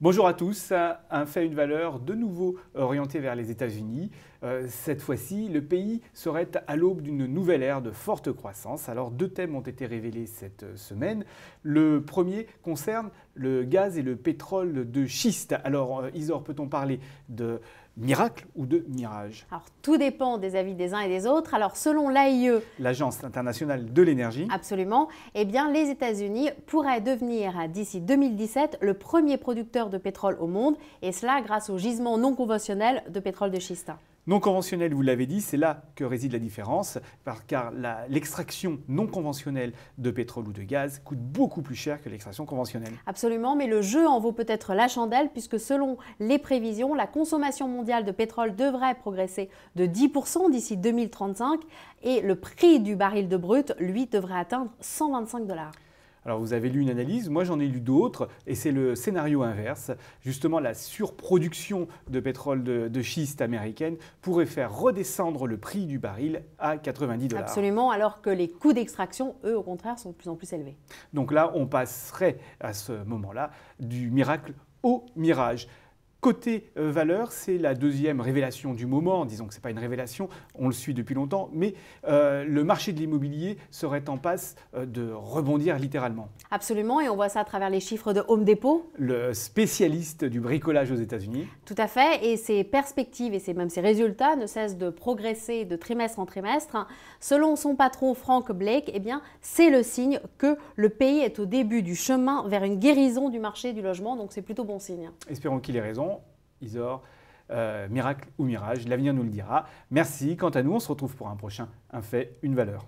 Bonjour à tous, un fait, une valeur de nouveau orienté vers les États-Unis. Cette fois-ci, le pays serait à l'aube d'une nouvelle ère de forte croissance. Alors deux thèmes ont été révélés cette semaine. Le premier concerne le gaz et le pétrole de schiste. Alors Isor, peut-on parler de miracle ou de mirage? Alors, tout dépend des avis des uns et des autres. Alors, selon l'AIE, l'Agence internationale de l'énergie, absolument, eh bien, les États-Unis pourraient devenir d'ici 2017 le premier producteur de pétrole au monde, et cela grâce aux gisements non conventionnels de pétrole de schiste. Non conventionnel, vous l'avez dit, c'est là que réside la différence, car l'extraction non conventionnelle de pétrole ou de gaz coûte beaucoup plus cher que l'extraction conventionnelle. Absolument, mais le jeu en vaut peut-être la chandelle, puisque selon les prévisions, la consommation mondiale de pétrole devrait progresser de 10% d'ici 2035, et le prix du baril de brut, lui, devrait atteindre 125 $. Alors vous avez lu une analyse, moi j'en ai lu d'autres, et c'est le scénario inverse. Justement, la surproduction de pétrole de schiste américaine pourrait faire redescendre le prix du baril à 90 $. Absolument, alors que les coûts d'extraction, eux, au contraire, sont de plus en plus élevés. Donc là, on passerait à ce moment-là du miracle au mirage. Côté valeur, c'est la deuxième révélation du moment. Disons que ce n'est pas une révélation, on le suit depuis longtemps, mais le marché de l'immobilier serait en passe de rebondir littéralement. Absolument, et on voit ça à travers les chiffres de Home Depot. Le spécialiste du bricolage aux États-Unis. Tout à fait, et ses perspectives et même ses résultats ne cessent de progresser de trimestre en trimestre. Selon son patron Frank Blake, eh bien, c'est le signe que le pays est au début du chemin vers une guérison du marché du logement, donc c'est plutôt bon signe. Espérons qu'il ait raison. Isor, miracle ou mirage, l'avenir nous le dira. Merci. Quant à nous, on se retrouve pour un prochain Un fait, une valeur.